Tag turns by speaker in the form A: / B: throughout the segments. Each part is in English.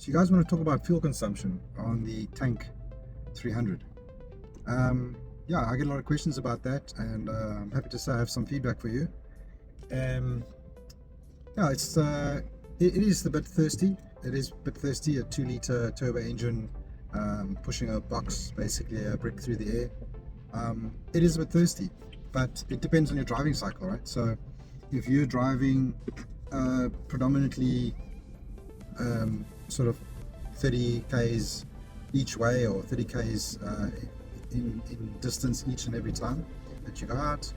A: So you guys want to talk about fuel consumption on the Tank 300? Yeah, I get a lot of questions about that, and I'm happy to say I have some feedback for you. Um, yeah, it is a bit thirsty. It is a bit thirsty. A 2-liter turbo engine pushing a box, basically a brick through the air. It is a bit thirsty, but it depends on your driving cycle, right? So if you're driving predominantly sort of 30 k's each way, or 30 k's in distance each and every time that you go out,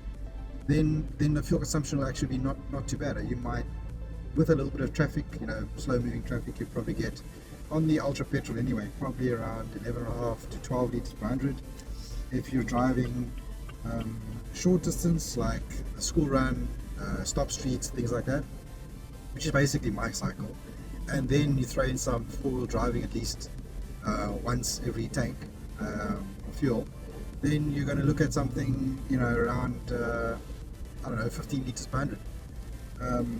A: then the fuel consumption will actually be not too bad. You might, with a little bit of traffic, slow moving traffic, you probably get on the ultra petrol anyway, probably around 11.5 to 12 liters per 100. If you're driving short distance, like a school run, stop streets, things like that, which is basically my cycle, and then you throw in some four-wheel driving at least once every tank of fuel, then you're going to look at something around I don't know, 15 liters per 100,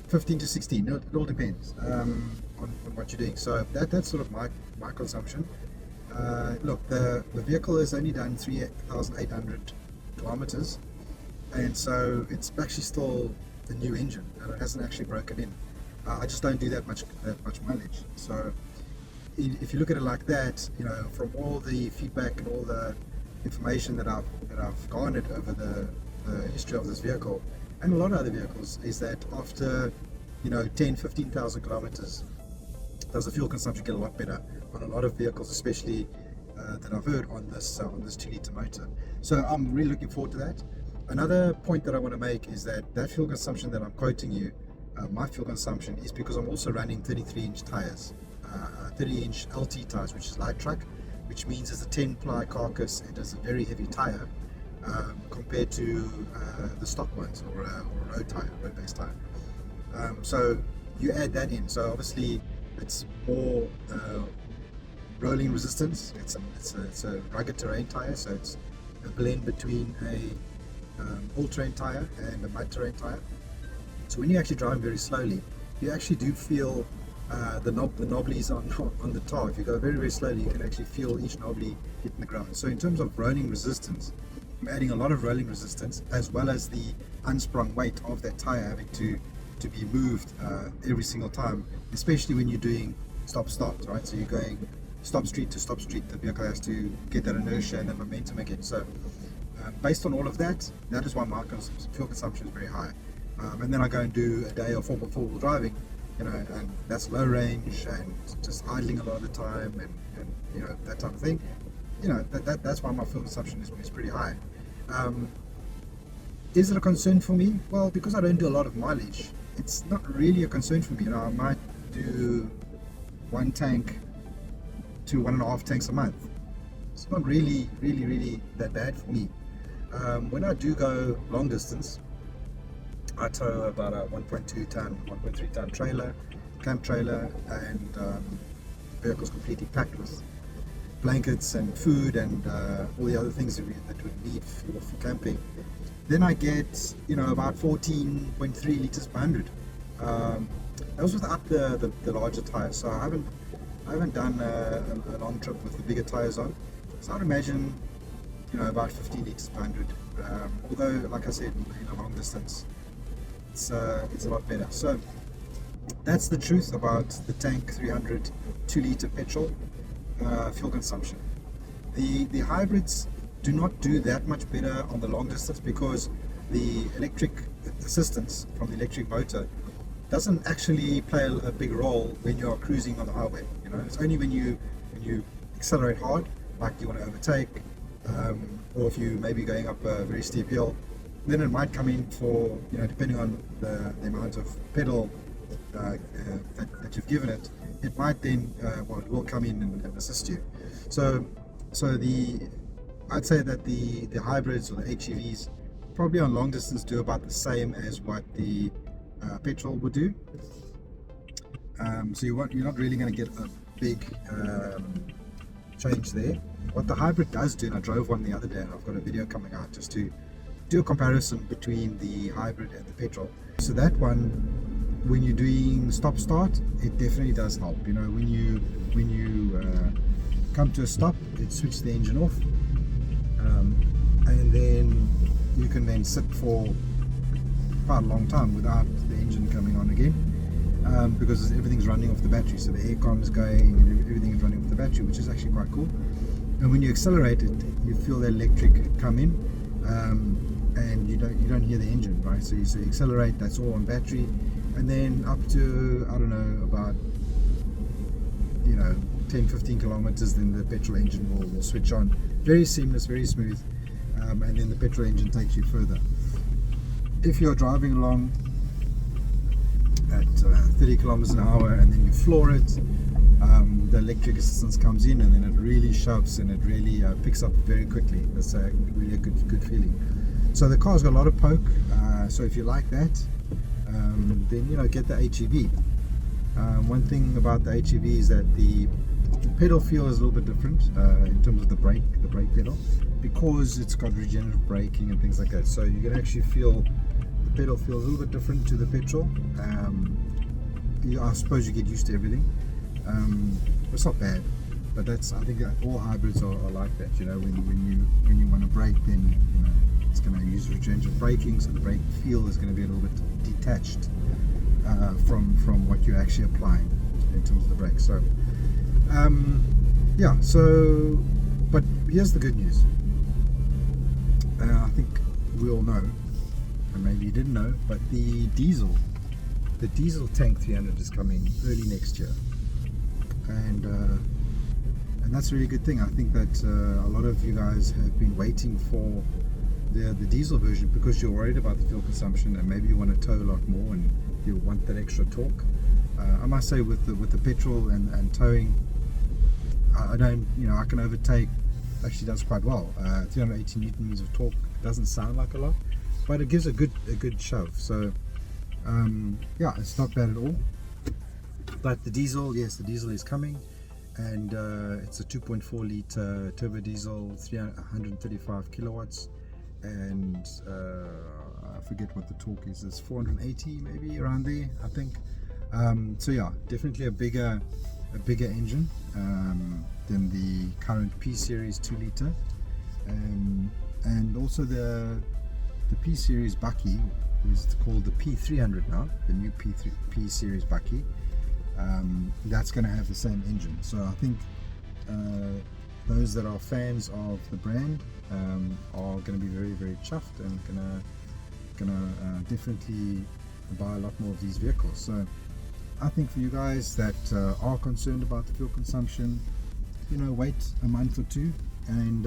A: 15 to 16, it all depends on what you're doing. So that's sort of my consumption. Look, the vehicle has only done 3,800 kilometers, and so it's actually still the new engine, and it hasn't actually broken in. I just don't do that much mileage. So if you look at it like that, from all the feedback and all the information that I've garnered over the history of this vehicle and a lot of other vehicles, is that after 10-15,000 kilometers, does the fuel consumption get a lot better on a lot of vehicles, especially that I've heard on this 2-liter motor. So I'm really looking forward to that. Another point that I want to make is that fuel consumption that I'm quoting you, my fuel consumption, is because I'm also running 33-inch tires, 30-inch LT tires, which is light truck, which means it's a 10-ply carcass. It is a very heavy tire compared to the stock ones, or a road tire, road-based tire. So you add that in. So obviously it's more rolling resistance. It's a rugged terrain tire, so it's a blend between a all-terrain tire and a mud-terrain tire. So when you're actually driving very slowly, you actually do feel the knobblies on the tar. If you go very, very slowly, you can actually feel each knobbly hitting the ground. So in terms of rolling resistance, I'm adding a lot of rolling resistance, as well as the unsprung weight of that tire having to be moved every single time, especially when you're doing stop-start, right? So you're going stop street to stop street. The vehicle has to get that inertia and that momentum again. So based on all of that is why my fuel consumption is very high. And then I go and do a day of 4x4 driving, and that's low range and just idling a lot of the time, and that type of thing. That's why my fuel consumption is pretty high. Is it a concern for me? Well, because I don't do a lot of mileage, it's not really a concern for me. I might do 1 tank to 1.5 tanks a month. It's not really that bad for me. When I do go long distance, I tow about a 1.2 ton, 1.3 ton trailer, camp trailer, and the vehicle's completely packed with blankets and food and all the other things that we need for camping. Then I get about 14.3 liters per 100. That was without the larger tires. So I haven't done a long trip with the bigger tires on. So I'd imagine about 15 liters per 100. Although, like I said, in a long distance, it's a lot better. So that's the truth about the Tank 300 2-liter petrol fuel consumption. The hybrids do not do that much better on the long distance, because the electric assistance from the electric motor doesn't actually play a big role when you're cruising on the highway. It's only when you accelerate hard, like you want to overtake, or if you may be going up a very steep hill, then it might come in for, depending on the amount of pedal that you've given it, it might then, it will come in and assist you. So I'd say that the hybrids or the HEVs probably on long distance do about the same as what the petrol would do. So you're not really going to get a big change there. What the hybrid does do, and I drove one the other day, and I've got a video coming out just to do a comparison between the hybrid and the petrol. So that one when you're doing stop start, it definitely does help. You know, when you come to a stop, it switches the engine off, and then you can then sit for quite a long time without the engine coming on again, because everything's running off the battery. So the aircon is going and everything is running off the battery, which is actually quite cool. And when you accelerate it, you feel the electric come in, and you don't hear the engine, right? So you accelerate, that's all on battery, and then up to, I don't know, about 10-15 kilometers, then the petrol engine will switch on. Very seamless, very smooth, and then the petrol engine takes you further. If you're driving along at 30 kilometers an hour and then you floor it, the electric assistance comes in, and then it really shoves and it really picks up very quickly. That's really a good feeling. So the car's got a lot of poke, so if you like that, then get the HEV. One thing about the HEV is that the pedal feel is a little bit different in terms of the brake pedal, because it's got regenerative braking and things like that. So you can actually feel the pedal feels a little bit different to the petrol. I suppose you get used to everything. It's not bad, but I think all hybrids are like that. When you want to brake, then it's going to use regenerative braking, so the brake feel is going to be a little bit detached from what you're actually applying in terms of the brake. So but here's the good news. I think we all know, and maybe you didn't know, but the diesel Tank 300 is coming early next year, and that's a really good thing. I think that a lot of you guys have been waiting for the diesel version because you're worried about the fuel consumption, and maybe you want to tow a lot more and you want that extra torque. I must say, with the petrol and towing, I can overtake. Actually does quite well. 380 newton meters of torque doesn't sound like a lot, but it gives a good shove. So it's not bad at all. But the diesel, yes, the diesel is coming, and it's a 2.4 liter turbo diesel, 135 kilowatts, and I forget what the torque is. It's 480 maybe, around there, I think. So yeah, definitely a bigger engine than the current P series 2 liter, and also the P series Bucky is called the P300 now, the new P series Bucky. That's going to have the same engine. So I think those that are fans of the brand are going to be very, very chuffed, and gonna definitely buy a lot more of these vehicles. So I think for you guys that are concerned about the fuel consumption, wait a month or two, and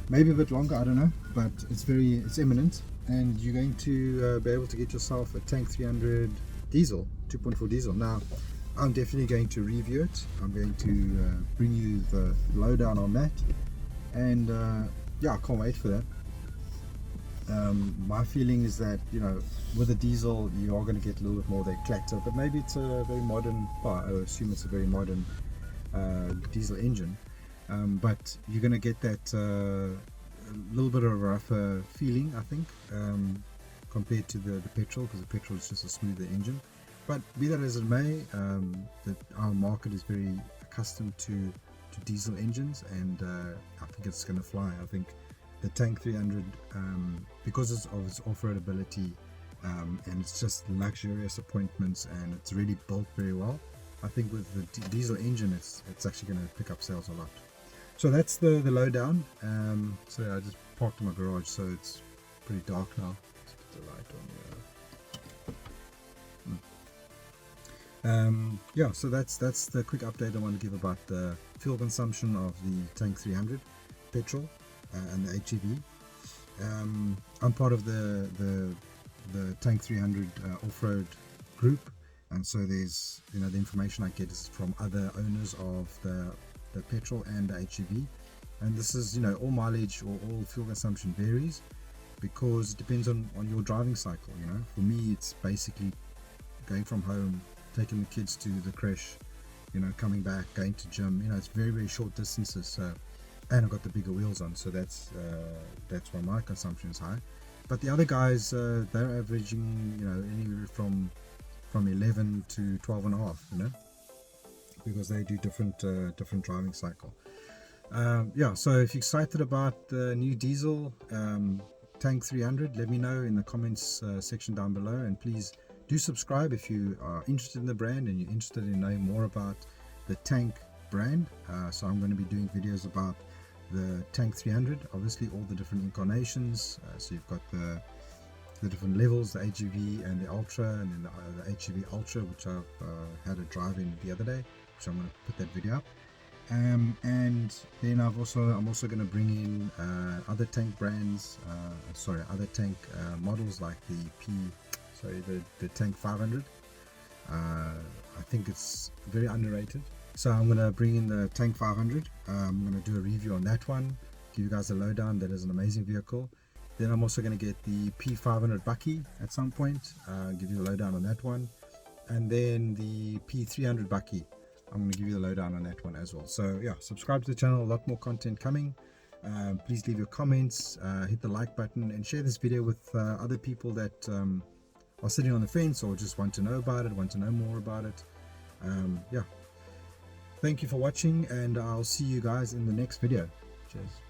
A: maybe a bit longer, I don't know, but it's imminent, and you're going to be able to get yourself a Tank 300 diesel, 2.4 diesel. Now, I'm definitely going to review it. I'm going to bring you the lowdown on that, and I can't wait for that. My feeling is that with a diesel you are going to get a little bit more of that clatter, but maybe it's a very modern, I assume it's a very modern diesel engine, but you're going to get that little bit of a rougher feeling, I think, compared to the petrol, because the petrol is just a smoother engine. But be that as it may, our market is very accustomed to diesel engines, and I think it's going to fly. I think the Tank 300, because of its off-road ability, and it's just luxurious appointments, and it's really built very well, I think with the diesel engine it's actually going to pick up sales a lot. So that's the lowdown. So I just parked in my garage, so it's pretty dark now. Let's put the light on here. So that's the quick update I want to give about the fuel consumption of the Tank 300 petrol and the HEV. I'm part of the Tank 300 off-road group, and so there's the information I get is from other owners of the petrol and the HEV, and this is all mileage or all fuel consumption varies because it depends on your driving cycle. For me, it's basically going from home, taking the kids to the creche, coming back, going to gym. It's very, very short distances, so, and I've got the bigger wheels on, so that's why my consumption is high. But the other guys, they're averaging, anywhere from 11 to 12 and a half, because they do different driving cycle. Yeah, so if you're excited about the new diesel Tank 300, let me know in the comments section down below, and please do subscribe if you are interested in the brand and you're interested in knowing more about the Tank brand. So I'm going to be doing videos about the Tank 300, obviously all the different incarnations. So you've got the different levels, the HEV and the Ultra, and then the HEV Ultra, which I've had a drive in the other day, which I'm going to put that video up. And then I'm also going to bring in other tank brands, other tank models like the Tank 500. I think it's very underrated. So I'm going to bring in the Tank 500. I'm going to do a review on that one, give you guys a lowdown. That is an amazing vehicle. Then I'm also going to get the P500 Bucky at some point, give you a lowdown on that one. And then the P300 Bucky, I'm going to give you the lowdown on that one as well. So yeah, subscribe to the channel, a lot more content coming. Please leave your comments, hit the like button, and share this video with other people that are sitting on the fence or just want to know about it, want to know more about it. Yeah, thank you for watching, and I'll see you guys in the next video. Cheers.